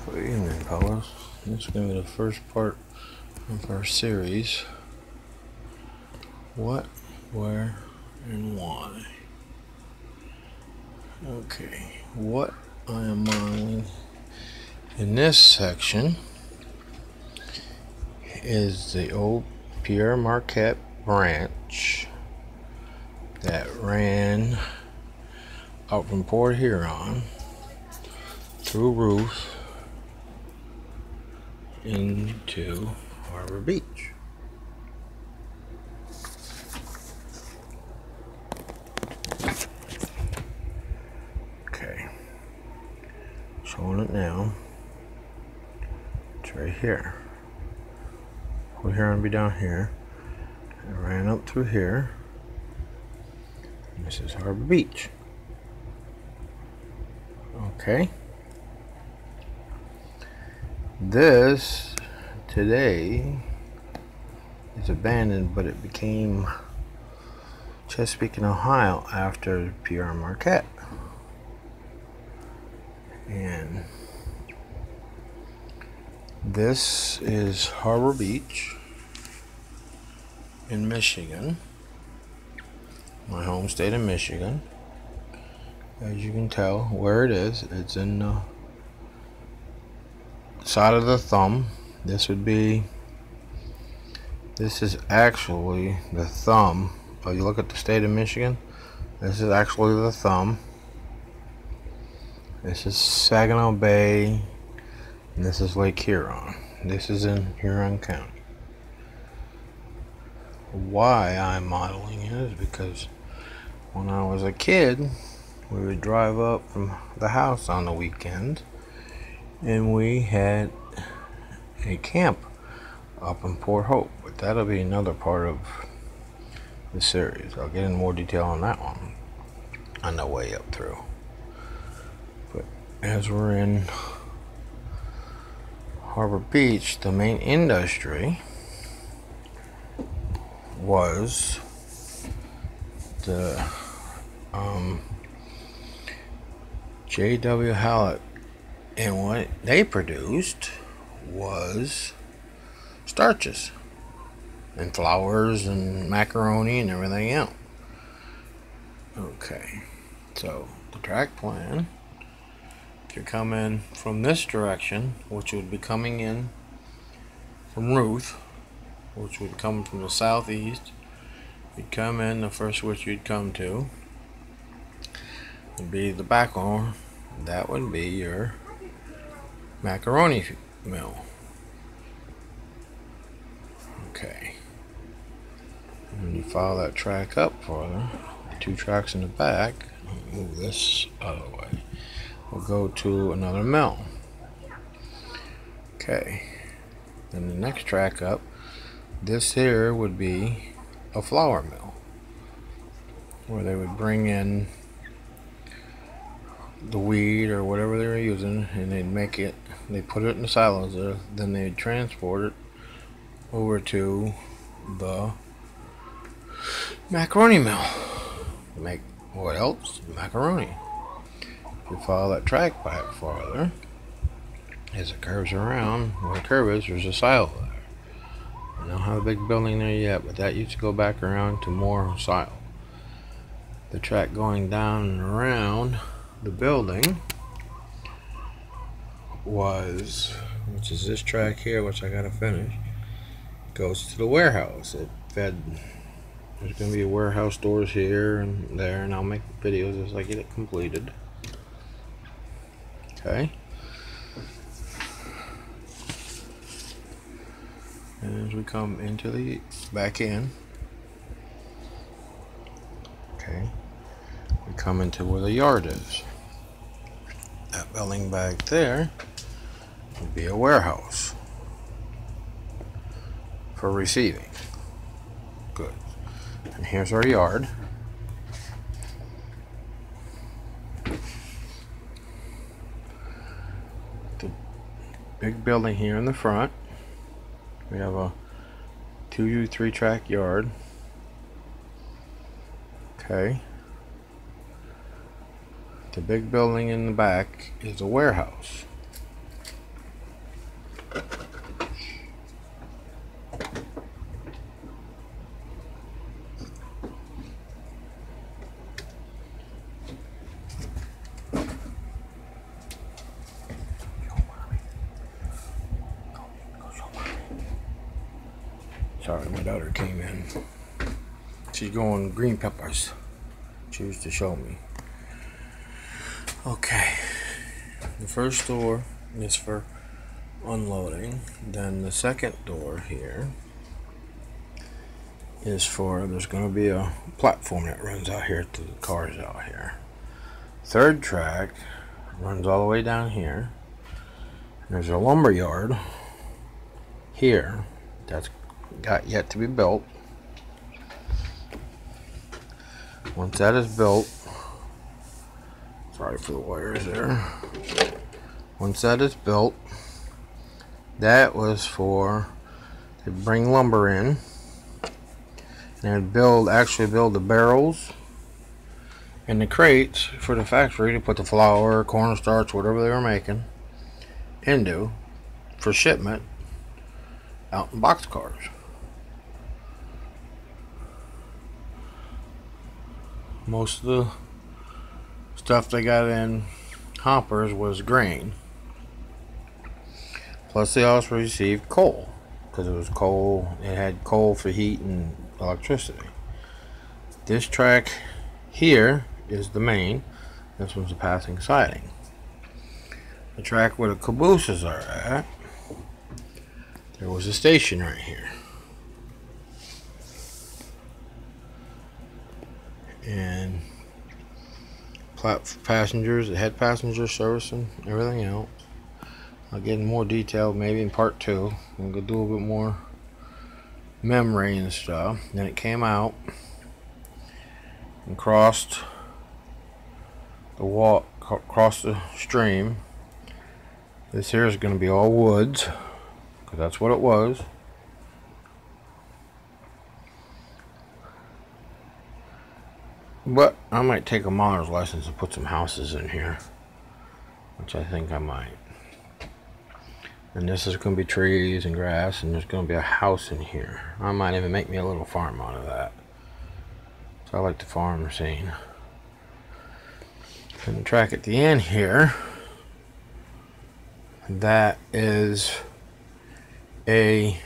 Good evening, fellas. This is going to be the first part of our series. What, where, and why. Okay, what I am modeling in this section is the old Pere Marquette branch that ran out from Port Huron through Ruth into Harbor Beach. Okay, showing it now. It's right here. Port Huron will be down here. It ran up through here. And this is Harbor Beach. Okay. This today is abandoned, but it became Chesapeake and Ohio after Pere Marquette. And this is Harbor Beach in Michigan, my home state of Michigan. As you can tell where it is, it's in the side of the thumb. This is actually the thumb. If you look at the state of Michigan, this is actually the thumb. This is Saginaw Bay, and this is Lake Huron. This is in Huron County. Why I'm modeling it is because when I was a kid, we would drive up from the house on the weekend, and we had a camp up in Port Hope, but that'll be another part of the series. I'll get in more detail on that one on the way up through. But as we're in Harbor Beach, the main industry was the J.W. Hallett, and what they produced was starches and flours and macaroni and everything else. Okay, so the track plan, if you're coming from this direction, which would be coming in from Ruth, which would come from the southeast, you'd come in, the first which you'd come to would be the back one. That would be your macaroni mill. Okay, and you follow that track up further, the two tracks in the back, move this other way, we'll go to another mill. Okay, then the next track up, this here would be a flour mill, where they would bring in the wheat or whatever they were using, and they'd make it, they put it in the silos there, then they'd transport it over to the macaroni mill. Make what else? Macaroni. If you follow that track back farther, as it curves around, where the curve is, there's a silo there. I don't have a big building there yet, but that used to go back around to more silo. The track going down and around the building was, which is this track here, which I gotta finish, goes to the warehouse. It fed, there's gonna be a warehouse doors here and there, and I'll make videos as I get it completed. Okay. And as we come into the back in, okay, we come into where the yard is. That building back there would be a warehouse for receiving goods. And here's our yard. The big building here in the front. We have a 2 3-track yard. Okay. The big building in the back is a warehouse. Sorry, my daughter came in. She's going green peppers. She used to show me. Okay. The first door is for unloading. Then the second door here is for, there's going to be a platform that runs out here to the cars out here. Third track runs all the way down here. There's a lumber yard here that's got yet to be built. Once that is built, sorry for the wires there. Once that is built, that was for to bring lumber in and actually build the barrels and the crates for the factory to put the flour, cornstarch, whatever they were making into for shipment out in boxcars. Most of the stuff they got in hoppers was grain. Plus they also received coal, because it was coal. It had coal for heat and electricity. This track here is the main. This one's the passing siding. The track where the cabooses are at, there was a station right here. And passengers, the head passenger servicing, everything else. I'll get in more detail maybe in part 2. I'm going to do a little bit more memory and stuff. Then it came out and crossed the wall, crossed the stream. This here is going to be all woods, because that's what it was. But I might take a modder's license and put some houses in here, which I think I might. And this is going to be trees and grass, and there's going to be a house in here. I might even make me a little farm out of that. So I like the farm scene. And the track at the end here, that is a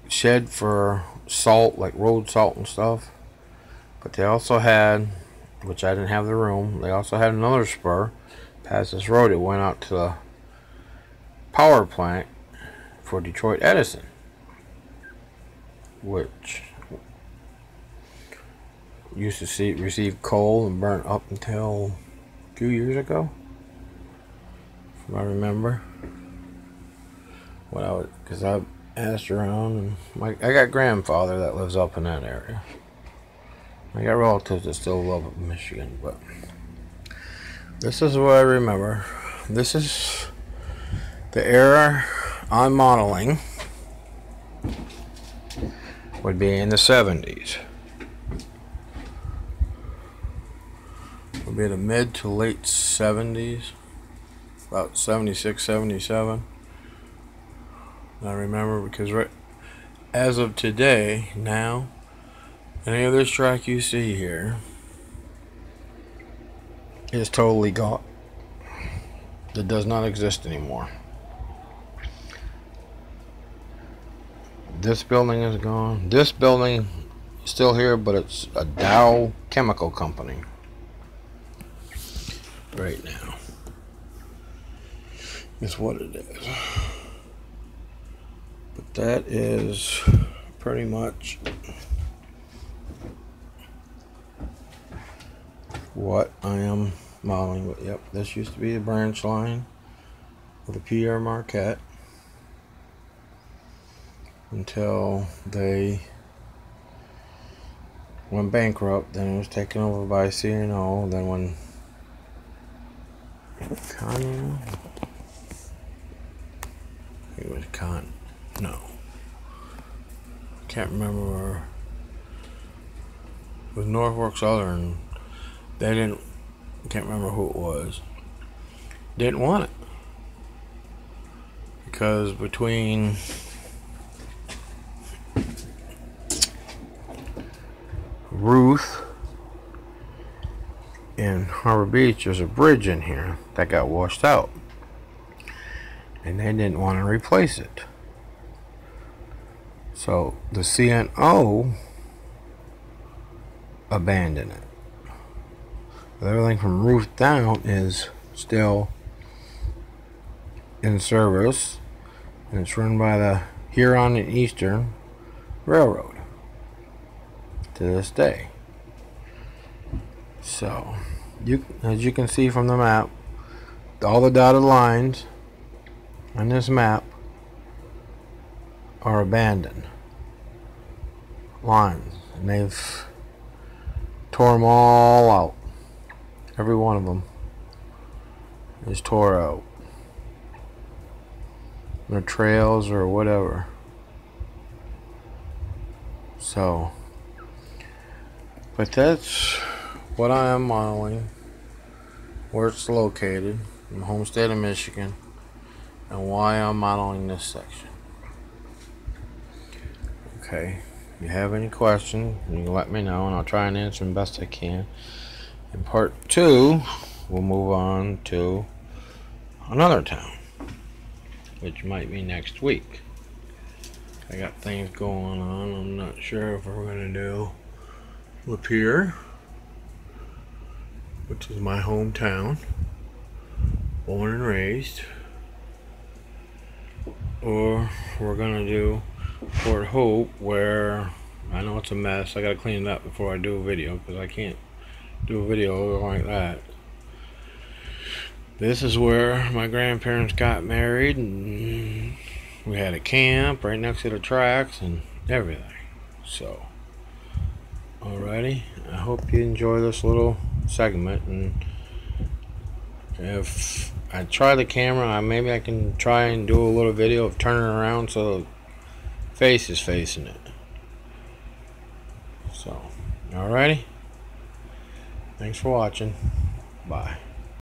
shed for salt, like road salt and stuff. But they also had, which I didn't have the room, they also had another spur past this road. It went out to the power plant for Detroit Edison, which used to receive coal and burn up until a few years ago, if I remember. Because I asked around, and I got grandfather that lives up in that area. I got relatives that still live up in Michigan, but this is what I remember. This is the era I'm modeling. Would be in the 70s. Would be the mid to late 70s. About 76, 77. I remember because right as of today, now, any of this track you see here is totally gone. It does not exist anymore. This building is gone. This building is still here, but it's a Dow chemical company right now. Is what it is. But that is pretty much what I am modeling with. Yep, this used to be a branch line with a Pierre Marquette until they went bankrupt. Then it was taken over by C&O. Then when can't remember where. It was Norfolk Southern. They didn't. Can't remember who it was. Didn't want it because between Ruth and Harbor Beach, there's a bridge in here that got washed out, and they didn't want to replace it. So the CNO abandoned it. Everything from roof down is still in service, and it's run by the Huron and Eastern Railroad to this day. So, as you can see from the map, all the dotted lines on this map are abandoned lines, and they've tore them all out. Every one of them is tore out. Their trails or whatever. So, but that's what I am modeling, where it's located in the home state of Michigan, and why I'm modeling this section. Okay, if you have any questions, you can let me know, and I'll try and answer them best I can. In part 2, we'll move on to another town, which might be next week. I got things going on. I'm not sure if we're going to do Lapeer, which is my hometown, born and raised, or we're going to do Port Hope, where I know it's a mess. I got to clean it up before I do a video, because I can't do a video like that. This is where my grandparents got married, and we had a camp right next to the tracks and everything. So, alrighty, I hope you enjoy this little segment, and if I try the camera, maybe I can try and do a little video of turning around so the face is facing it. So, alrighty. Thanks for watching. Bye.